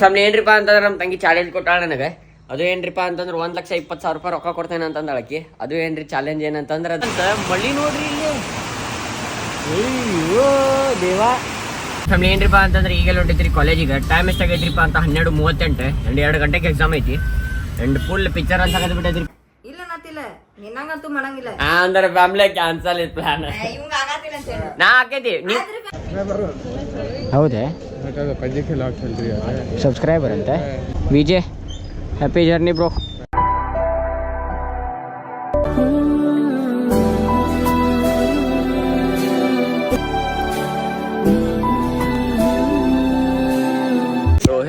Family ಏನ್ರಿಪ್ಪ ಅಂತಂದ್ರೆ ನಮ್ಮ ತಂಗಿ ಚಾಲೆಂಜ್ ಕೊಟ್ಟಾಳ ನನಗೆ. ಅದು ಏನ್ರಿಪ್ಪ ಅಂತಂದ್ರೆ 1,20,000 ರೂಪಾಯಿ ರೊಕ್ಕ ಕೊಡ್ತೇನೆ ಅಂತಂದ ಅಳಕಿ. ಅದು ಏನ್ರಿ ಚಾಲೆಂಜ್ ಏನಂತಂದ್ರೆ ಅಂತ ಮಳ್ಳಿ ನೋಡ್ರಿ ಇಲ್ಲಿ. ಅಯ್ಯೋ ದೇವಾ. ಫ್ಯಾಮಿಲಿ ಏನ್ರಿಪ್ಪ ಅಂತಂದ್ರೆ ಈಗೆಲ್ಲ ಹೊಂಟೈತ್ರಿ ಕಾಲೇಜಿಗೆ. ಟೈಮ್ ಎಷ್ಟಾಗೈತ್ರಿಪ್ಪ ಅಂತ 12:38 ಅಂಡ್ 2 ಗಂಟೆಗೆ ಎಕ್ಸಾಮ್ ಐತಿ. ಅಂಡ್ ಫುಲ್ ಪಿಕ್ಚರ್ ಅಂತ ಬಿಟ್ಟೈತ್ರಿ. ಇಲ್ಲ ನಾತಿಲ್ಲ ನಿನ್ನಂಗಂತೂ ಮಾಡಂಗಿಲ್ಲ ಅಂದ್ರೆ ಫ್ಯಾಮಿಲಿ ಕ್ಯಾನ್ಸಲ್ ಇತ್ತು ಪ್ಲಾನ್. ನಾ ಹಾಕೈತಿ ಹೌದೇ ಸಬ್ಸ್ಕ್ರೈಬರ್ ಅಂತೆ. Vijay happy journey bro.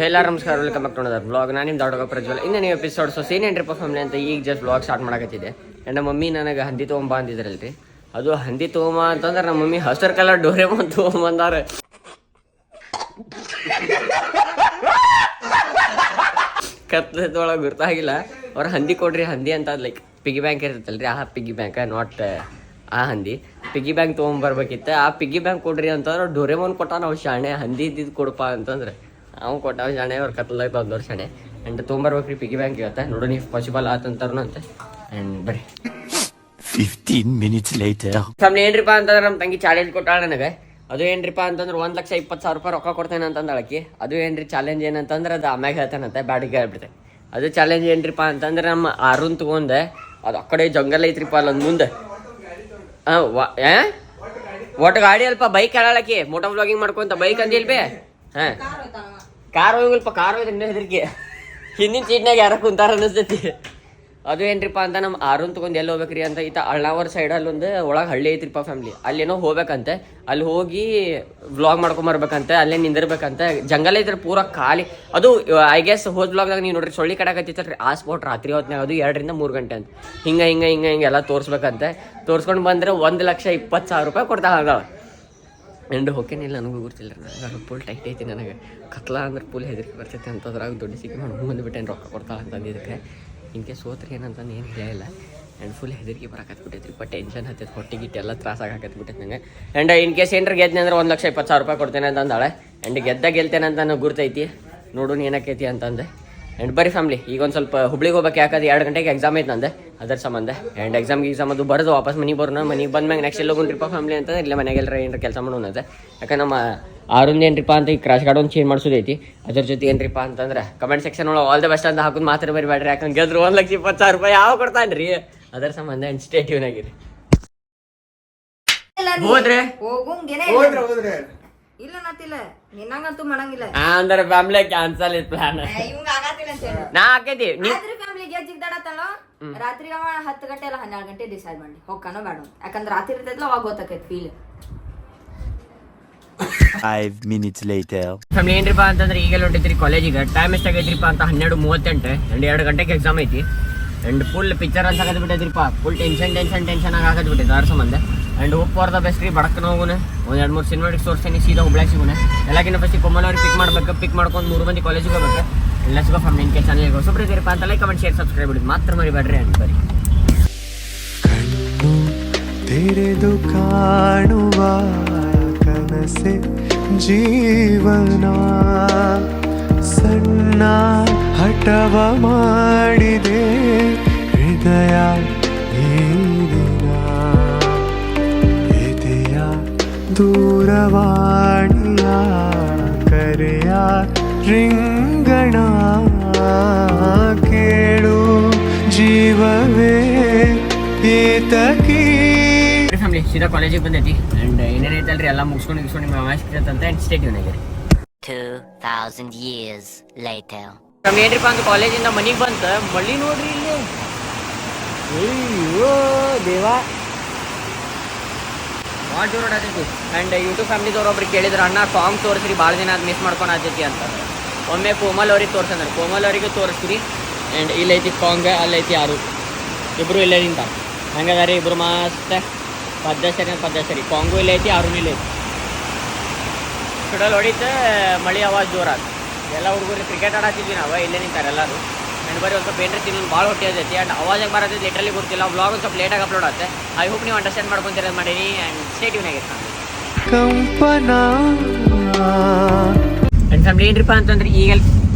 ಎಲ್ಲರೂ ನಮಸ್ಕಾರ, welcome back to another vlog. ನಾನು ನಿಮ್ಮ ದೊಡ್ಡ ಪ್ರಜ್ವಲ್. ಇನ್ನು ನೀವು ಎಪಿಸೋಡ್ ಸೀನ್ ಏನ್ರಿಪ್ಪ ಫ್ಯಾಮಿಲಿ ಅಂತ ಈಗ ಜಸ್ಟ್ ವ್ಲಾಗ್ ಸ್ಟಾರ್ಟ್ ಮಾಡಕತ್ತಿದ್ದೆ. ನಮ್ಮ ಮಮ್ಮಿ ನನಗೆ ಹಂದಿ ತೊಗೊಂಬ ಅಂದಿದ್ರಲ್ರಿ. ಅದು ಹಂದಿ ತೊಗೊಂಬ ಅಂತಂದ್ರೆ ನಮ್ಮ ಮಮ್ಮಿ ಹಸಿರು ಕಲರ್ ಡೋರೆಮೋನ್ ತೊಗೊಂಬಂದಾರ. ಕತ್ತದೊಳಗೆ ಗೊತ್ತಾಗಿಲ್ಲ. ಅವ್ರು ಹಂದಿ ಕೊಡ್ರಿ ಹಂದಿ ಅಂತ ಲೈಕ್ ಪಿಗಿ ಬ್ಯಾಂಕ್ ಇರ್ತೈತಲ್ರಿ, ಆ ಪಿಗಿ ಬ್ಯಾಂಕ್ ನಾಟ್ ಆ ಹಂದಿ ಪಿಗಿ ಬ್ಯಾಂಕ್ ತೊಗೊಂಬರ್ಬೇಕಿತ್ತು. ಆ ಪಿಗಿ ಬ್ಯಾಂಕ್ ಕೊಡ್ರಿ ಅಂತಂದ್ರೆ ಡೋರೆಮೋನ್ ಕೊಟ್ಟ ನಾವು ಶಾಣೆ ಹಂದಿ ಇದ್ದಿದ್ದು ಕೊಡಪ್ಪ ಅಂತಂದ್ರೆ ನಾವು ಕೊಟ್ಟಾವ ಶಾಣೆ. ಅವ್ರು ಕತ್ತಲಾಗ ತಂದವ್ರು ಶಾಣೆ. ಆ್ಯಂಡ್ ತೊಗೊಂಬರ್ಬೇಕ್ರಿ ಪಿಗಿ ಬ್ಯಾಂಕ್ ಇವತ್ತು. ನೋಡೋಣ ಇಫ್ ಪಾಸಿಬಲ್ ಆತಂತಾರು ಅಂತ. ಆ್ಯಂಡ್ ಬರ್ರಿ 15 minutes later. ಫ್ಯಾಮಿಲಿ ಏನ್ರಿಪ್ಪ ಅಂತಂದ್ರೆ ನಮ್ಮ ತಂಗಿ ಚಾಲೆಂಜ್ ಕೊಟ್ಟಾಳ ನನಗೆ. ಅದು ಏನ್ರಿಪ್ಪ ಅಂತಂದ್ರೆ 1,20,000 ರೂಪಾಯಿ ರೊಕ್ಕ ಕೊಡ್ತೇನೆ ಅಂತಂದ ಅಳಕಿ. ಅದು ಏನ್ರಿ ಚಾಲೆಂಜ್ ಏನಂತಂದ್ರೆ ಅದು ಆಮ್ಯಾಗ ಹೇಳ್ತಾನಂತೆ, ಬ್ಯಾಡಿಗೆ ಹೇಳ್ಬಿಡ್ತೆ. ಅದು ಚಾಲೆಂಜ್ ಏನ್ರಿಪ್ಪ ಅಂತಂದ್ರೆ ನಮ್ಮ ಆರುನ್ ತಗೊಂಡೆ. ಅದು ಆ ಕಡೆ ಜಂಗಲ್ ಐತ್ರಿಪ್ಪ ಅಲ್ಲೊಂದು ಮುಂದೆ. ಒಟ್ಟು ಗಾಡಿ ಅಲ್ಪ ಬೈಕ್ ಹೇಳಾಳಕಿ. ಮೋಟೋ ವ್ಲಾಗಿಂಗ್ ಮಾಡ್ಕೊಂತ ಬೈಕ್ ಅಂದಿಲ್ಬೇ. ಹಾಂ ಕಾರ್ ಹೋಗಿಲ್ಪ, ಕಾರ್ ಹೋಯ್ತು ಹೆದರಿಕೆ. ಹಿಂದಿನ ಸೀಟ್ನಾಗ ಯಾರ ಕುಂತಾರ ಅನ್ನಿಸ್ತೈತಿ. ಅದು ಏನ್ರಿಪ್ಪ ಅಂತ ನಮ್ಮ ಆರುನ್ ತಗೊಂಡು ಎಲ್ಲಿ ಹೋಗ್ಬೇಕ್ರಿ ಅಂತ ಈತ ಅಳ್ನಾವರ್ ಸೈಡಲ್ಲಿ ಒಂದು ಒಳಗೆ ಹಳ್ಳಿ ಐತ್ರಿಪ್ಪ ಫ್ಯಾಮಿಲಿ. ಅಲ್ಲೇನೋ ಹೋಗ್ಬೇಕಂತೆ. ಅಲ್ಲಿ ಹೋಗಿ ವ್ಲಾಗ್ ಮಾಡ್ಕೊಂಬರ್ಬೇಕಂತೆ. ಅಲ್ಲೇ ನಿಂದಿರ್ಬೇಕಂತೆ. ಜಂಗಲ್ ಐತ್ರಿ ಪೂರ ಖಾಲಿ. ಅದು ಐ ಗೆಸ್ ಹೋದ್ ವ್ಲಾಗ್ದಾಗ ನೀವು ನೋಡ್ರಿ ಸೊಳ್ಳಿ ಕಡಕತ್ತಿತ್ತಲ್ರಿ ಆ ಸ್ಪಾಟ್ ರಾತ್ರಿ ಹೊತ್ನಾಗ. ಅದು 2 ರಿಂದ 3 ಗಂಟೆ ಅಂತ ಹಿಂಗೆ ಎಲ್ಲ ತೋರಿಸ್ಬೇಕಂತೆ. ತೋರಿಸ್ಕೊಂಡು ಬಂದರೆ 1,20,000 ರೂಪಾಯಿ ಕೊಡ್ತಾ ಹೋಗವ. ಎಂಡು ಹೋಗೇನಿಲ್ಲ, ನನಗೂ ಗೊತ್ತಿಲ್ಲ. ನನಗೆ ಫುಲ್ ಟೈಟ್ ಐತಿ. ನನಗೆ ಕತ್ಲ ಅಂದ್ರೆ ಫುಲ್ ಹೆದರಿಕೆ ಬರ್ತೈತೆ ಅಂತದ್ರಾಗ ದೊಡ್ಡ ಸಿಕ್ಕಿ ಮಾಡಿ ಬಂದುಬಿಟ್ಟೇನು ರೊಕ್ಕ ಕೊಡ್ತಾಳೆ ಅಂತಂದಿದ್ದಕ್ಕೆ. ಇನ್ಕೆ ಸೋತ್ರಿ ಏನಂತಂದು ಏನು ಹೇಳಿಲ್ಲ. ಆ್ಯಂಡ್ ಫುಲ್ ಹೆದರಿಕೆ ಬರಕತ್ಬಿಟ್ಟೈತ್ರಿ. ಬಟ್ ಟೆನ್ಷನ್ ಹತ್ತೈತೆ, ಹೊಟ್ಟಿಗಿಟ್ಟು ಎಲ್ಲ ತ್ರಾಸಾಗಿ ಹಾಕತ್ಬಿಟ್ಟೈತೆ ನನಗೆ. ಆ್ಯಂಡ್ ಇನ್ ಕೇಸ್ ಏನ್ರ ಗೆದ್ದೆ ಅಂದ್ರೆ 1,20,000 ರೂಪಾಯಿ ಕೊಡ್ತೇನೆ ಅಂತಂದಾಳೆ. ಆ್ಯಂಡ್ ಗೆಲ್ತೇನೆ ಅಂತ ನನಗೆ ಗುರ್ತೈತಿ. ನೋಡೋಣ ಏನಕ್ಕೈತಿ ಅಂತಂದೆ. ಆ್ಯಂಡ್ ಬರೀ ಫ್ಯಾಮಿಲಿ ಈಗ ಒಂದು ಸ್ವಲ್ಪ ಹುಬ್ಳಿಗೆ ಹೋಗ್ಬೇಕು. ಯಾಕಂದ್ರೆ 2 ಗಂಟೆಗೆ ಎಕ್ಸಾಮ್ ಐತೆ ನಂದೆ, ಅದರ ಸಂಬಂಧ. ಆ್ಯಂಡ್ ಎಕ್ಸಾಮ್ ಅದು ಬರೋದು ವಾಪಸ್ ಮನೆಗೆ ಬರೋಣ. ಮನೆಗೆ ಬಂದ್ಮ್ಯಾಗ ನೆಕ್ಸ್ಟ್ ಎಲ್ಲ ಹೋಗ್ರಿಪ್ಪ ಫ್ಯಾಮಿಲಿ ಅಂತಂದ್ರೆ ಇಲ್ಲ ಮನೆಗೆಲ್ಲರ ಏನಾರ ಕೆಲಸ ಮಾಡೋಣ ಅಂತ. ಯಾಕಂದ್ರೆ ನಮ್ಮ ಆರುಂದು ಏನ್ರಿಪ್ಪ ಅಂತ ಈಗ ಕ್ರಾಶ್ ಗಾರ್ಡ್ ಒಂದು ಚೇಂಜ್ ಮಾಡಿಸೋದೈತಿ. ಅದ್ರ ಜೊತೆ ಏನ್ರಿಪ್ಪ ಅಂತಂದ್ರೆ ಕಮೆಂಟ್ ಸೆಕ್ಷನ್ ಒಳಗೆ ಆಲ್ ದ ಬೆಸ್ಟ್ ಅಂತ ಹಾಕೋದು ಮಾತ್ರ ಬರಿಬೇಡ್ರಿ. ಯಾಕಂದ್ರೆ ಗೆದ್ರು 1,20,000 ರೂಪಾಯಿ ಯಾವ ಕೊಡ್ತಾನೆ ರೀ. ಅದರ ಸಂಬಂಧ ಆ್ಯಂಡ್ ಸ್ಟೇ ಟ್ಯೂನ್ ಆಗಿರಿ. ಹೋದ್ರೆ ಇಲ್ಲ ನಾತಿಲ್ಲ ನಿನ್ನಂಗಂತೂ ಮಾಡಂಗಿಲ್ಲ ಅಂದ್ರೆ ಫ್ಯಾಮಿಲಿ ಕ್ಯಾನ್ಸಲ್ ಇತ್ತು ಪ್ಲಾನ್. ನಾ ಹಾಕೈತಿ ಫ್ಯಾಮಿಲಿ ಜಿಗ್ದಾಡತ್ತಲ್ಲ ರಾತ್ರಿ 10 ಗಂಟೆ ಇಲ್ಲ 12 ಗಂಟೆ ಡಿಸೈಡ್ ಮಾಡಿ ಹೋಗ್ಕಾನೋ ಬೇಡ. ಯಾಕಂದ್ರೆ ರಾತ್ರಿ ಇರ್ತೈತಲ್ಲ ಅವಾಗ ಗೊತ್ತಾಕೈತಿ ಫೀಲ್. 5 minutes later. ಫ್ಯಾಮಿಲಿ ಏನ್ರಿಪ್ಪ ಅಂತಂದ್ರೆ ಈಗೆಲ್ಲ ಹೊಂಟೈತ್ರಿ ಕಾಲೇಜಿಗೆ. ಟೈಮ್ ಎಷ್ಟಾಗೈತ್ರಿಪ್ಪ ಅಂತ 12:38 ಅಂಡ್ 2 ಗಂಟೆಗೆ ಎಕ್ಸಾಮ್ ಐತಿ. ಅಂಡ್ ಫುಲ್ ಪಿಕ್ಚರ್ ಅಂತ ಬಿಟ್ಟೈತ್ರಿಪ್ಪ. ಫುಲ್ ಟೆನ್ಷನ್ ಆಗಿ ಹಾಕತ್ಬಿಟ್ಟೈತೆ ಅದ್ರ ಸಂಬಂಧ. And hope for the best ರೀ. ಬಡಕ್ನ ಹೋಗೋಣ, ಒಂದು 2-3 ಸಿನಿಮಾಟಿಕ್ ತೋರಿಸ್ತೀನಿ. ಸೀದಾ ಹುಬ್ಳ್ಯಾಗ ಸಿಗೋಣ. ಎಲ್ಲಕ್ಕಿಂತ ಫಸ್ಟಿಗೆ ಕೊಮ್ಮನವ್ರಿಗೆ ಪಿಕ್ ಮಾಡ್ಬೇಕು. ಪಿಕ್ ಮಾಡ್ಕೊಂಡು 3 ಮಂದಿ ಕಾಲೇಜಿಗೆ ಹೋಗ್ಬೇಕು. ಎಲ್ಲ ಸಿಗೋ ಫ್ಯಾಮಿಲಿ ಇನ್ಕೆ ಚಾನಲ್ಗೆ ಹೊಸಬ್ರು ಇದ್ದೀರಪ್ಪ ಅಂತ ಲೈಕ್ ಕಮೆಂಟ್ ಶೇರ್ ಸಬ್ಸ್ಕ್ರೈಬ್ ಬಿಡಿ ಮಾತ್ರ ಮರಿಬೇಡ್ರಿ. ಅಂಡ್ ಬರೀ ಕಣ್ಣು ತೆರೆದು ಕಾಣುವ ಕನಸೆ ಜೀವನ, ಸಣ್ಣ ಹಠವ ಮಾಡಿದೆ ಹೃದಯ ಈ ದಿನ, ಎದೆಯ ದೂರವಾಣಿಯ ಕರೆಯ ರಿಂಗಣ ಕೇಳು ಜೀವವೇ ಏತಕೀ. ಫ್ಯಾಮಿಲಿ ಸೀದಾ ಕಾಲೇಜಿಗೆ ಬಂದೈತಿ. ಆ್ಯಂಡ್ ಏನೇನೈತಲ್ರಿ ಎಲ್ಲ ಮುಗಿಸ್ಕೊಂಡು ನಿಮ್ಮ ಅವಾಜ್ ಕೇಳ್ತಂತ. ಆ್ಯಂಡ್ ಸ್ಟೇ ಟ್ಯೂನ್ ಆಗಿರಿ. 2,000 years later. ಫ್ಯಾಮಿಲಿ ಏನ್ರಿಪ್ಪ ಅಂತ ಕಾಲೇಜಿಂದ ಮನೆಗೆ ಬಂತ ಮಳ್ಳಿ ನೋಡ್ರಿ ಇಲ್ಲಿ. ಅಯ್ಯೋ ದೇವಾ ಭಾಳ ಜೋರು ಆಡತೈತಿ. ಆ್ಯಂಡ್ ಯೂಟ್ಯೂಬ್ ಫ್ಯಾಮಿಲಿದವ್ರು ಒಬ್ರಿಗೆ ಕೇಳಿದ್ರು, ಅಣ್ಣ ಸಾಂಗ್ ತೋರಿಸ್ರಿ ಭಾಳ ದಿನ ಅದು ಮಿಸ್ ಮಾಡ್ಕೊಂಡು ಆತೈತಿ ಅಂತ. ಒಮ್ಮೆ ಕೋಮಲ್ ಅವ್ರಿಗೆ ತೋರ್ಸಂದ್ರೆ ಕೋಮಲ್ ಅವರಿಗೆ ತೋರಿಸ್ತೀರಿ. ಆ್ಯಂಡ್ ಇಲ್ಲೈತಿ ಸಾಂಗ್, ಅಲ್ಲೈತಿ ಯಾರು ಇಬ್ಬರು ಇಲ್ಲೇ ನಿಂತ ಹಂಗಾದಾರಿ. ಇಬ್ಬರು ಮಸ್ತ್ ಪದ್ಧಸರಿ ಕಾಂಗು ಇಲ್ಲೈತಿ, ಯಾರೂ ಇಲ್ಲೈತಿ. ಸುಡಲ್ ಹೊಡಿತ ಮಳಿ ಅವಾಜ್ ಜೋರಾದ. ಎಲ್ಲ ಹುಡುಗರು ಕ್ರಿಕೆಟ್ ಆಡತ್ತಿದ್ವಿ ನಾವು, ಇಲ್ಲೇ ನಿಂತಾರೆ ಎಲ್ಲರೂ. ಆ್ಯಂಡ್ ಬರೀ ಒಂದು ಸ್ವಲ್ಪ ಏನ್ರಿ ತಿನ್ನೋದು ಭಾಳ ಹೊಟ್ಟೆ ಅದೈತಿ. ಆ್ಯಂಡ್ ಅವಾಜಾಗ ಬರತ್ತೈತಿ ಲಿಟ್ರಲಿ ಗೊತ್ತಿಲ್ಲ. ವ್ಲಾಗ್ ಒಂದು ಸ್ವಲ್ಪ ಲೇಟಾಗಿ ಅಪ್ಲೋಡ್ ಆಗುತ್ತೆ. ಐ ಹೋಪ್ ನೀವು ಅಂಡರ್ಸ್ಟ್ಯಾಂಡ್ ಮಾಡ್ಕೊಂತೀರ ಮಾಡೀನಿ. ಆ್ಯಂಡ್ ಸ್ಟೇ ಟ್ಯೂನ್ ಆಗಿರ್ತಾನೆ. ಕಂಪನ ಆ್ಯಂಡ್ ಫ್ಯಾಮಿಲಿ ಏನ್ರಿಪ್ಪ ಅಂತಂದ್ರೆ ಈಗ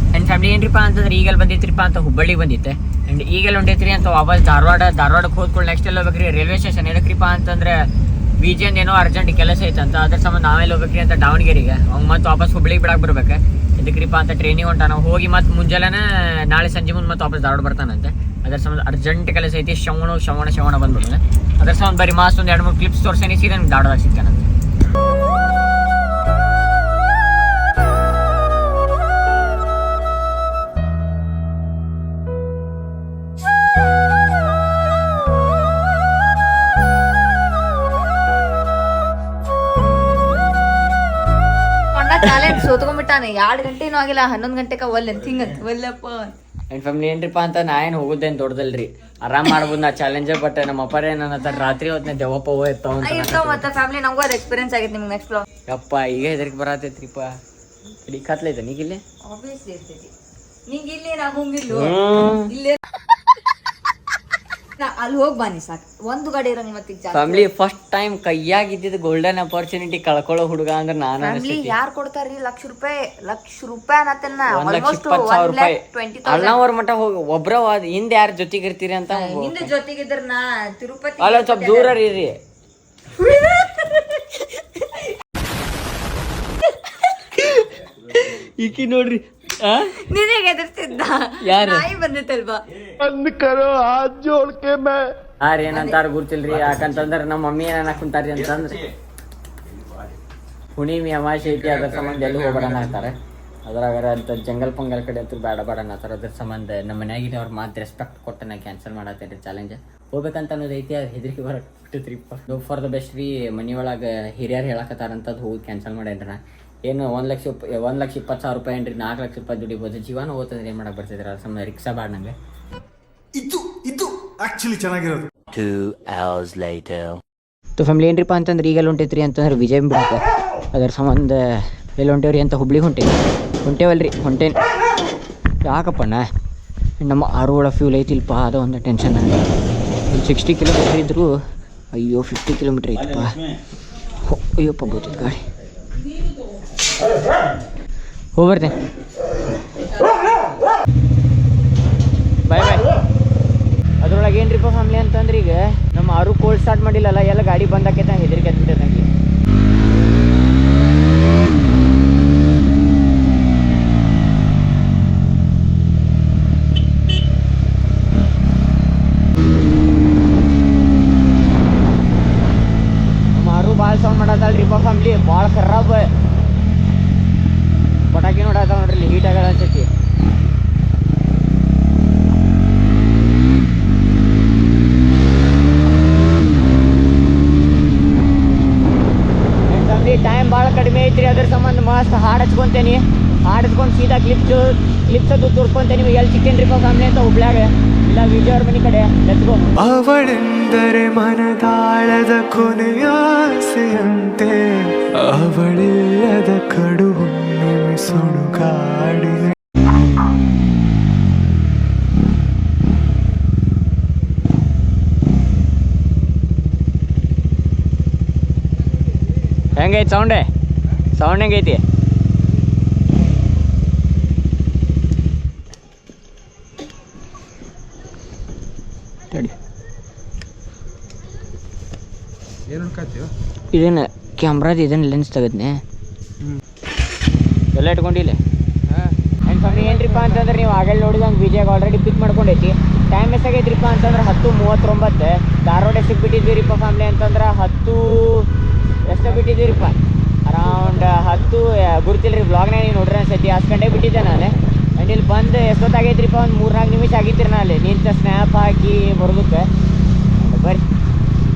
ಫ್ಯಾಮಿಲಿ ಏನ್ರಿಪ್ಪ ಅಂತಂದ್ರೆ ಈಗೆಲ್ಲ ಬಂದಿತ್ರಿಪ್ಪ ಅಂತ ಹುಬ್ಬಳ್ಳಿಗೆ ಬಂದಿತ್ತೆ ಆ್ಯಂಡ್ ಈಗೆಲ್ಲ ಹೊಂಟೈತ್ರಿ ಅಂತ ವಾಪಸ್ ಧಾರವಾಡಕ್ಕೆ ಹೋದ್ಕೊಂಡು ನೆಕ್ಸ್ಟ್ ಎಲ್ಲ ಹೋಗ್ಬೇಕ್ರಿ ರೈಲ್ವೆ ಸ್ಟೇಷನ್ ಎದಕ್ರಿಪ್ಪ ಅಂತಂದ್ರೆ ವಿಜಯನ್ ಏನೋ ಅರ್ಜೆಂಟ್ ಕೆಲಸ ಐತಂತ ಅದ್ರ ಸಂಬಂಧ ನಾವೆಲ್ಲ ಹೋಗ್ಬೇಕ್ರಿ ಅಂತ ದಾವಣಗೆರೆಗೆ ಅವ್ನು ಮತ್ತೆ ವಾಪಸ್ ಹುಬ್ಬಳ್ಳಿಗೆ ಬಿಡಕ್ಕೆ ಬರ್ಬೇಕು ಇದಕ್ರಿಪ್ಪ ಅಂತ ಟ್ರೈನಿಗೆ ಹೊಂಟ ನಾವು ಹೋಗಿ ಮತ್ತೆ ಮುಂಜಾನೆ ನಾಳೆ ಸಂಜೆ ಮುಂದೆ ಮತ್ತೆ ವಾಪಸ್ ಧಾರವಾಡ ಬರ್ತಾನಂತೆ ಅದ್ರ ಸಂಬಂಧ ಅರ್ಜೆಂಟ್ ಕೆಲಸ ಐತಿ ಶ್ರವಣ ಬಂದ್ಬಿಡ್ತಾನೆ ಅದ್ರ ಸಂಬಂಧ ಬರೀ ಮಾಸ್ ಒಂದು 2-3 ಕ್ಲಿಪ್ಸ್ ತೋರ್ಸೇನಿ ಸೀದಾ ನಂಗೆ ಧಾರವಾಡದಾಗ ಸಿಗ್ತಾನಂತೆ. ಚಾಲೆಂಜ್ ಸೋತ್ಕೊಂಡ್ಬಿಟ್ಟಾನೆ 2 ಗಂಟೆನೂ ಆಗಿಲ್ಲ 11 ಗಂಟೆಗೆ ಒಲ್ಲೆಂತ ಹಿಂಗಂತ ಒಲ್ಲಪ್ಪ ಆ್ಯಂಡ್ ಫ್ಯಾಮಿಲಿ ಏನ್ರಿಪ್ಪ ಅಂತ ನಾ ಏನು ಹೋಗುದೇನು ದೊಡ್ಡದಲ್ರಿ ಆರಾಮ್ ಮಾಡ್ಬೋದು ನಾ ಚಾಲೆಂಜ್ ಬಟ್ ನಮ್ಮ ಅಪ್ಪರೇ ನನ್ನ ಹತ್ರ ರಾತ್ರಿ ಹೊತ್ತಿನ ದೆವ್ವಪ್ಪ ಇರ್ತಾವ ಮತ್ತೆ ಫ್ಯಾಮಿಲಿ ನಮಗೂ ಅದು ಎಕ್ಸ್ಪೀರಿಯನ್ಸ್ ಆಗೈತೆ ನಿಮ್ಗೆ ನೆಕ್ಸ್ಟ್ ಬ್ಲಾಗ್ ಯಪ್ಪ ಈಗ ಹೆದರಿಕೆ ಬರತೈತ್ರಿಪ್ಪ ಇಡೀ ಕತ್ಲೈತೆ ನೀಗಿಲ್ಲಿ ಆಬ್ವಿಯಸ್ಲಿ ಇರ್ತೈತಿ ನಿಂಗೆ ಇಲ್ಲಿ ನಮಗಿಲ್ಲ ಇಲ್ಲೇ ಅಲ್ಲಿ ಹೋಗಿ ಬನ್ನಿ ಸಾಕು ಒಂದು ಗಾಡಿ ಇರಂಗ ಮತ್ತೆ ಫ್ಯಾಮಿಲಿ ಫಸ್ಟ್ ಟೈಮ್ ಕೈಯಾಗಿದ್ದಿದ್ದು ಗೋಲ್ಡನ್ ಅಪರ್ಚುನಿಟಿ ಕಳ್ಕೊಳ್ಳೋ ಹುಡುಗ ಅಂದ್ರೆ ನಾನು ಫ್ಯಾಮಿಲಿ ಯಾರು ಕೊಡ್ತಾರ್ರಿ ಲಕ್ಷ ರೂಪಾಯಿ ಅನ್ನತ್ತಲ್ಲ 1,20,000 ಅಣ್ಣವ್ರ ಮಟ್ಟ ಹೋಗಿ ಒಬ್ರ ಹಿಂದೆ ಯಾರ ಜೊತೆಗೆ ಇರ್ತೀರಿ ಅಂತ ಹಿಂದೆ ಜೊತೆಗಿದ್ರ ನಾ ತಿರುಪತಿ ಅಲ್ಲ ಸ್ವಲ್ಪ ದೂರ ರೀ ಈಕಿ ನೋಡ್ರಿ ನಿನಗೆ ಎದುರ್ತಿದ್ದ ಯಾರು ನಾಯಿ ಬಂದಿತ್ತಲ್ವಾ ಯಾರು ಏನಂತಾರ ಗುರ್ತಿಲ್ರಿ ಯಾಕಂತಂದ್ರ ನಮ್ಮ ಮಮ್ಮಿ ಏನ ಕುಂತಾರಿ ಅಂತಂದ್ರೆ ಹುಣಿಮಿ ಅಮಾಶೆ ಐತಿ ಅದ್ರ ಸಂಬಂಧ ಎಲ್ಲಿ ಹೋಗ್ಬೇಡ ಅಂತಾರೆ ಅದ್ರಾಗ ಅಂತ ಜಂಗಲ್ ಪಂಗಲ್ ಕಡೆ ಅಂತೂ ಬೇಡ ಅಂತಾರ ಅದ್ರ ಸಂಬಂಧ ನಮ್ಮ ಮನ್ಯಾಗಿನ ಅವ್ರ ಮಾತು ರೆಸ್ಪೆಕ್ಟ್ ಕೊಟ್ಟು ನಾ ಕ್ಯಾನ್ಸಲ್ ಮಾಡತ್ತೇರಿ ಚಾಲೆಂಜ್ ಹೋಗ್ಬೇಕಂತ ಅನ್ನೋದು ಐತಿ ಅದು ಹೆದರಿಕೆ ಬರಟ್ಟಿತ್ರಿಪ್ಪ ಲುಕ್ ಫಾರ್ ದ ಬೆಸ್ಟ್ ರೀ ಮನಿಯೊಳಗೆ ಹಿರಿಯರು ಹೇಳಕತ್ತಾರಂತದ್ದು ಹೋಗಿ ಕ್ಯಾನ್ಸಲ್ ಮಾಡೇನ್ರಿ ನಾ ಏನು 1,20,000 ರೂಪಾಯಿ ಏನ್ರಿ 4 ಲಕ್ಷ ರೂಪಾಯಿ ದುಡಿಬೋದು ಜೀವನ ಹೋಗ್ತಂದ್ರೆ ಏನು ಮಾಡಕ್ಕೆ ಬರ್ತಿದ್ರ ಅದ್ರ ಸಂಬಂಧ ರಿಕ್ಷಾ ಬಾಡ್ ನಂಗೆ ಇದು ಆಕ್ಚುಲಿ ಚೆನ್ನಾಗಿರೋದು. 2 hours later. ಫ್ಯಾಮಿಲಿ ಏನ್ರಿಪ್ಪ ಅಂತಂದ್ರೆ ಈಗೆಲ್ಲ ಹೊಂಟೈತ್ರಿ ಅಂತಂದ್ರೆ ವಿಜಯ್ ಬಿಡಕ್ಕೆ ಅದ್ರ ಸಂಬಂಧ ಎಲ್ಲಿ ಹೊಂಟೇವ್ರಿ ಅಂತ ಹುಬ್ಳಿಗೆ ಹೊಂಟೇವಲ್ರಿ ಹೊಂಟೇನಿ ಯಾಕಪ್ಪಣ್ಣ ನಮ್ಮ ಆರುಗಳ ಫ್ಯೂಲ್ ಐತಿಲ್ಪ ಅದು ಒಂದು ಟೆನ್ಷನ್ 60 ಕಿಲೋಮೀಟ್ರ್ ಇದ್ರು ಅಯ್ಯೋ 50 ಕಿಲೋಮೀಟ್ರ್ ಐತಪ್ಪ ಅಯ್ಯಪ್ಪ ಬೋತದ ಗಾಡಿ ಹೋಗ್ಬರ್ತೇನೆ ಬಾಯ್ ಅದ್ರೊಳಗೆ ಏನ್ರಿಪ್ಪ ಫ್ಯಾಮಿಲಿ ಅಂತಂದ್ರೆ ಈಗ ನಮ್ಮ ಆರು ಕೋಲ್ಡ್ ಸ್ಟಾರ್ಟ್ ಮಾಡಿಲ್ಲಲ್ಲ ಎಲ್ಲ ಗಾಡಿ ಬಂದಾಕೈತೆ ಹೆದರಿಕೆ ಹತ್ತಿಬಿಟ್ಟೆ ನನಗೆ ನಮ್ಮ ಆರು ಭಾಳ ಸೌಂಡ್ ಮಾಡತ್ತಲ್ರಿಪ್ಪ ಫ್ಯಾಮಿಲಿ ಭಾಳ ಖರಾಬ್ ಪಟಾಕಿ ನೋಡತ್ತಾವ ನೋಡ್ರಿ ಹೀಟ್ ಆಗಲ್ಲ ಅನ್ಸೈತಿ ಟೈಮ್ ಭಾಳ ಕಡಿಮೆ ಐತ್ರಿ ಅದ್ರ ಸಂಬಂಧ ಮಸ್ತ್ ಹಾಡು ಹಚ್ಕೊಂತೇನಿ ಹಾಡಿಸ್ಕೊಂಡು ಸೀದಾ ಕ್ಲಿಪ್ಸ್ ಅದು ತೋರಿಸ್ಕೊಂತೇನಿ ನೀವು ಎಲ್ಲಿ ಸಿಕ್ಕೇನ್ರಿಪ್ಪ ಫ್ಯಾಮಿಲಿ ಅಂತ ಹುಬ್ಳ್ಯಾಗ ಇಲ್ಲ ವಿಜಯ್ ಅವ್ರ ಮನೆ ಕಡೆ ಲೆಟ್ಸ್ಗೋ ಅವಳೆಂದರೆ ಮನದಾಳದ ಕೊನೆಯಾಸೆಯಂತೆ ಅವಳಿಲ್ಲದ ಕಡು ಹುಣ್ಣಿಮೆ ಸುಡುಗಾಡಿದೆ ಹೆಂಗೈತಿ ಸೌಂಡ್ ಹೆಂಗೈತಿ ಇದೇನು ಕ್ಯಾಮ್ರಾದ ಇದನ್ನ ಲೆನ್ಸ್ ತೆಗದ್ನೆ ಎಲ್ಲ ಇಟ್ಕೊಂಡಿಲ್ಲ ಆ್ಯಂಡ್ ಫ್ಯಾಮಿಲಿ ಏನ್ರಿಪ್ಪ ಅಂತಂದ್ರೆ ನೀವು ಆಗಲ್ಲಿ ನೋಡಿದಂಗೆ ವಿಜಯಗೆ ಆಲ್ರೆಡಿ ಪಿಕ್ ಮಾಡ್ಕೊಂಡೈತಿ ಟೈಮ್ ಎಷ್ಟಾಗೈತ್ರಿಪ್ಪ ಅಂತಂದ್ರೆ 10:39 ಧಾರವಾಡ ಸಿಕ್ಬಿಟ್ಟಿದ್ವಿರಿಪ್ಪ ಫ್ಯಾಮಿಲಿ ಅಂತಂದ್ರೆ 10 ಎಷ್ಟು ಬಿಟ್ಟಿದ್ದೀರಿಪ್ಪ ಅರೌಂಡ್ 10 ಗುರ್ತಿಲ್ಲ ರೀ ಬ್ಲಾಗ್ನಾಗ ನೀವು ನೋಡ್ರಿ ಅನ್ಸೈತಿ 10 ಗಂಟೆಗೆ ಬಿಟ್ಟಿದ್ದೆ ನಾನು ಆ್ಯಂಡ್ ಇಲ್ಲಿ ಬಂದು ಎಷ್ಟೊತ್ತಾಗೈತ್ರಿಪ್ಪ ಒಂದು 3-4 ನಿಮಿಷ ಆಗಿತ್ತು ನಾ ಅಲ್ಲಿ ನಿಂತ ಸ್ನ್ಯಾಪ್ ಹಾಕಿ ಬರೋದಕ್ಕೆ ಬರ್ರಿ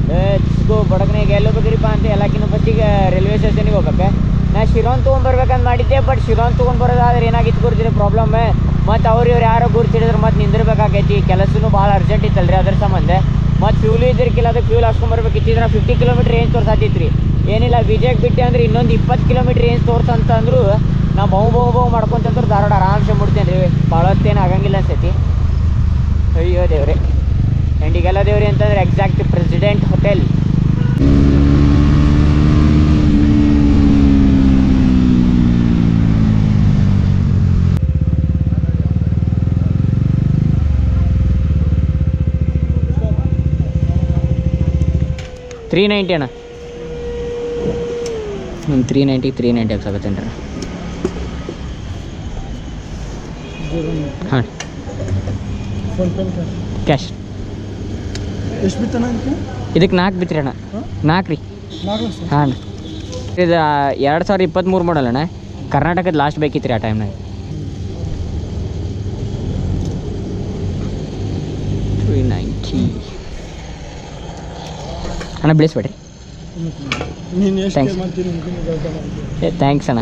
ಲೆಟ್ಸ್ ಗೋ ಬಡಗನಾಗ ಎಲ್ಲಿ ಹೋಗ್ಬೇಕ್ರಿಪ್ಪ ಅಂತ ಎಲ್ಲಕ್ಕಿಂತ ಫಸ್ಟಿಗೆ ರೈಲ್ವೆ ಸ್ಟೇಷನಿಗೆ ಹೋಗ್ಬೇಕು ನಾ ಶಿರೋನ್ ತೊಗೊಂಡ್ಬರ್ಬೇಕಂತ ಮಾಡಿದ್ದೆ ಬಟ್ ಶಿರೋನ್ ತೊಗೊಂಡ್ಬರೋದಾದ್ರೆ ಏನಾಗಿತ್ತು ಗುರ್ತಿರಿ ಪ್ರಾಬ್ಲಮ್ ಮತ್ತು ಇವ್ರು ಯಾರೋ ಗುರ್ತಿಡಿದ್ರೆ ಮತ್ತೆ ನಿಂದಿರ್ಬೇಕಾಗೈತಿ ಕೆಲಸನೂ ಭಾಳ ಅರ್ಜೆಂಟ್ ಇತ್ತಲ್ರಿ ಅದ್ರ ಸಂಬಂಧ ಮತ್ತು ಫ್ಯೂಲು ಇದ್ರಿಕಿಲ್ಲ ಅದಕ್ಕೆ ಫ್ಯೂಲ್ ಹಾಕ್ಸ್ಕೊಂಬರ್ಬೇಕಿತ್ತಿದ್ರೆ 50 ಕಿಲೋಮೀಟ್ರ್ ರೇಂಜ್ ತೋರ್ಸಾತಿತ್ತು ರೀ ಏನಿಲ್ಲ ವಿಜಯಕ್ಕೆ ಬಿಟ್ಟು ಅಂದ್ರೆ ಇನ್ನೊಂದು 20 ಕಿಲೋಮೀಟ್ರ್ ರೇಂಜ್ ತೋರ್ಸಂತಂದ್ರು ನಾ ಬಹು ಮಾಡ್ಕೊಂತಂದ್ರೆ ಧಾರವಾಡ ಆರಾಮ್ಸೆ ಮುಡ್ತೇನೆ ರೀ ಭಾಳ ಹೊತ್ತೇನು ಆಗಂಗಿಲ್ಲ ಅನ್ಸೈತಿ ಅಯ್ಯೋ ದೇವ್ರೆ ಆ್ಯಂಡ್ ಈಗೆಲ್ಲ ದೇವ್ರಿ ಅಂತಂದ್ರೆ ಎಕ್ಸಾಕ್ಟ್ ಪ್ರೆಸಿಡೆಂಟ್ ಹೋಟೆಲ್ 390 ಅಣ್ಣ. 390 ಹಾಕ್ಸಾಕತ್ತೇನ್ರಿ. ಹಾಂ ಕ್ಯಾಶ್ ಎಷ್ಟು ಬಿತ್ತನ ಇದಕ್ಕೆ 4 ಬಿತ್ರಿ ಅಣ್ಣ. 4 ರೀ. ಹಾಂ ಇದು 2023 ಮಾಡಲ್ ಅಣ್ಣ. ಕರ್ನಾಟಕದ ಲಾಸ್ಟ್ ಬೇಕಿತ್ತು ರೀ ಆ ಟೈಮ್ನಾಗ. 390 ಅಣ್ಣ ಬೆಳೆಸ್ಬೇಡ್ರಿ. ಥ್ಯಾಂಕ್ಸ್ ಅಣ್ಣ.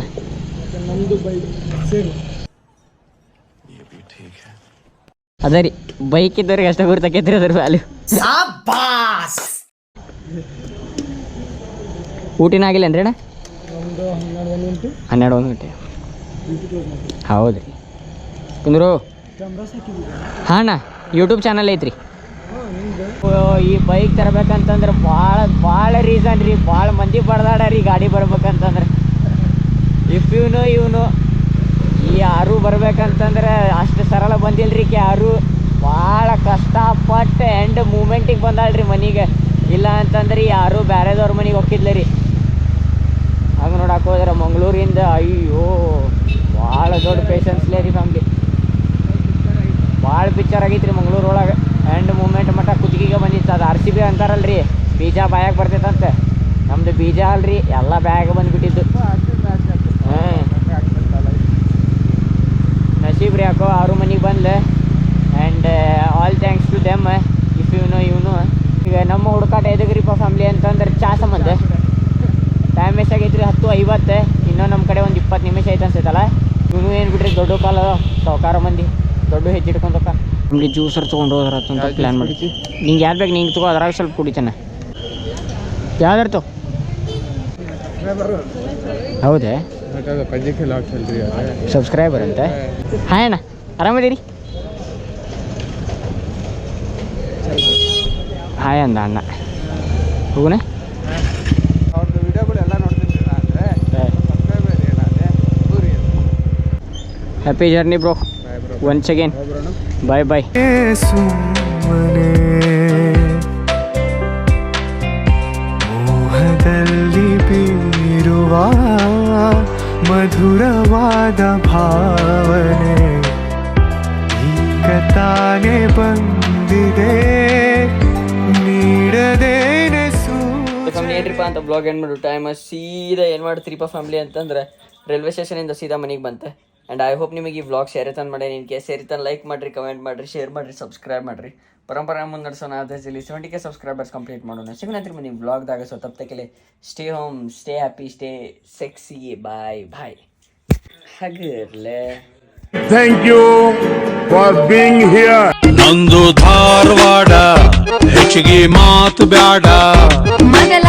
ಅದೇ ರೀ ಬೈಕ್ ಇದ್ದವ್ರಿಗೆ ಅಷ್ಟೇ ಗುರ್ತಕೈತ್ರಿ ಅದ್ರ ವ್ಯಾಲ್ಯೂ. ಊಟಿನ ಆಗಿಲ್ಲೇನ್ರಿ ಅಣ್ಣ? 12 ಗಂಟೆ. ಹೌದು ರೀ ಕುಂದ್ರು. ಹಾಂ ಅಣ್ಣ ಯೂಟ್ಯೂಬ್ ಚಾನಲ್ ಐತ್ರಿ. ಈ ಬೈಕ್ ತರಬೇಕಂತಂದ್ರೆ ಭಾಳ ರೀಸನ್ ರೀ. ಭಾಳ ಮಂದಿ ಬಡ್ದಾಡ ರೀ ಗಾಡಿ ಬರ್ಬೇಕಂತಂದ್ರೆ. ಇವನು ಈ ಯಾರು ಬರ್ಬೇಕಂತಂದ್ರೆ ಅಷ್ಟು ಸರಳ ಬಂದಿಲ್ರಿ ಯಾರು. ಭಾಳ ಕಷ್ಟಪಟ್ಟು ಎಂಡ್ ಮೂಮೆಂಟಿಗೆ ಬಂದಾಳ್ರಿ ಮನೆಗೆ. ಇಲ್ಲ ಅಂತಂದ್ರೆ ಯಾರು ಬೇರೆದವ್ರ ಮನೆಗೆ ಹೋಗಿದ್ಲ ರೀ. ಹಂಗೆ ನೋಡಕ್ಕೆ ಹೋದ್ರೆ ಮಂಗಳೂರಿಂದ ಅಯ್ಯೋ ಭಾಳ ದೊಡ್ಡ ಪೇಷನ್ಸ್ಲೇ ರೀ ಫ್ಯಾಮ್ಲಿ. ಭಾಳ ಪಿಕ್ಚರ್ ಆಗೈತ್ರಿ ಮಂಗಳೂರೊಳಗೆ. ಎಂಡ್ ಮೂಮೆಂಟ್ ಮಟ್ಟ ಕುತ್ತಿಗೆಗೆ ಬಂದಿತ್ತು. ಅದು RCB ಅಂತಾರಲ್ರಿ, ಬೀಜ ಬಾಯಾಗ ಬರ್ತೈತಂತೆ. ನಮ್ಮದು ಬೀಜ ಅಲ್ರಿ, ಎಲ್ಲ ಬ್ಯಾಗ್ ಬಂದುಬಿಟ್ಟಿದ್ದು. ಹಾಂ ನಸೀಬ್ ರೀ ಯಾಕೋ ಅವ್ರ ಮನೆಗೆ ಬಂದ್ಲೆ. And all thanks to them. If ಇವನು ಈಗ ನಮ್ಮ ಹುಡುಕಾಟ ಎದಗ್ರಿಪ್ಪ ಫ್ಯಾಮ್ಲಿ ಅಂತಂದ್ರೆ ಚಾ ಸಂಬಂಧ ಟೈಮ್ ಎಷ್ಟಾಗೈತ್ರಿ 10:50. ಇನ್ನೂ ನಮ್ಮ ಕಡೆ ಒಂದು 20 ನಿಮಿಷ ಐತೆ ಅನ್ಸೈತಲ್ಲ. ಇವನು ಏನು ಬಿಡ್ರಿ ದೊಡ್ಡ ಕಾಲ ಸಾವುಕಾರ ಮಂದಿ ದೊಡ್ಡ ಹೆಚ್ಚಿಡ್ಕೊಂಡು ಹೋಗ. ನಮಗೆ ಜ್ಯೂಸರ್ ತೊಗೊಂಡು ಹೋದ್ರಂತ ಪ್ಲ್ಯಾನ್ ಮಾಡಿ. ನಿಂಗೆ ಯಾರು ಬೇಕು ನಿಂಗೆ ತಗೋ, ಅದ್ರಾಗ ಸ್ವಲ್ಪ ಕುಡಿತಾನೆ. ಯಾವ್ದಾರು ತಗೋ. ಹೌದೇ ಸಬ್ಸ್ಕ್ರೈಬರ್ ಅಂತೆ. ಹಾಯ್ ಅಣ್ಣ ಆರಾಮದಿರಿ? ಹಾಯ್ ಅಂದ ಅಣ್ಣ. ಹೋಗುಣ. Happy journey bro. Once again bye bye. ಸುಮ್ಮನೆ ಮೋಹದಲ್ಲಿ ಬೀರುವ ಮಧುರವಾದ ಭಾವನೆ ಈಗ ತಾನೇ ಬಂದಿದೆ ನೀಡದೇನೆ ಫ್ಯಾಮಿಲಿ ಏನ್ರಿಪ್ಪ ಅಂತ ಬ್ಲಾಗ್ ಎಂಡ್ ಮಾಡು ಟೈಮ್ ಸೀದಾ ಏನು ಮಾಡ್ತೀರಿಪ್ಪ ಫ್ಯಾಮಿಲಿ ಅಂತಂದ್ರೆ ರೈಲ್ವೆ ಸ್ಟೇಷನಿಂದ ಸೀದಾ ಮನೆಗೆ ಬಂತೆ. ಆ್ಯಂಡ್ ಐ ಹೋಪ್ ನಿಮಗೆ ಈ ವ್ಲಾಗ್ ಸೇರಿತಾನೆ ಮಾಡಿ. ಇನ್ ಕೇಸ್ ಸೇರಿತಾನೆ ಲೈಕ್ ಮಾಡಿರಿ, ಕಮೆಂಟ್ ಮಾಡಿರಿ, ಶೇರ್ ಮಾಡಿರಿ, ಸಬ್ಸ್ಕ್ರೈಬ್ ಮಾಡಿರಿ. ಪರಂಪರೆ ಮುಂದರ್ಸೋಣ. ಅದಲ್ಲಿ 70K ಸಬ್ಸ್ಕ್ರೈಬರ್ಸ್ ಕಂಪ್ಲೀಟ್ ಮಾಡೋಣ. ಸಿಗೋಣಂತ್ರಿ ನಿಮ್ಮ ಬ್ಲಾಗ್ದಾಗ. ಸೊ ತಪ್ಪತಕ್ಕೆ stay home, stay happy, stay sexy. Bye bye. ಹಾಗಿರ್ಲೆ. Thank you for being here. ನಂದು ಧಾರವಾಡ ಹೆಚ್ಚಿಗೆ ಮಾತು ಬ್ಯಾಡ. ಮಗಲ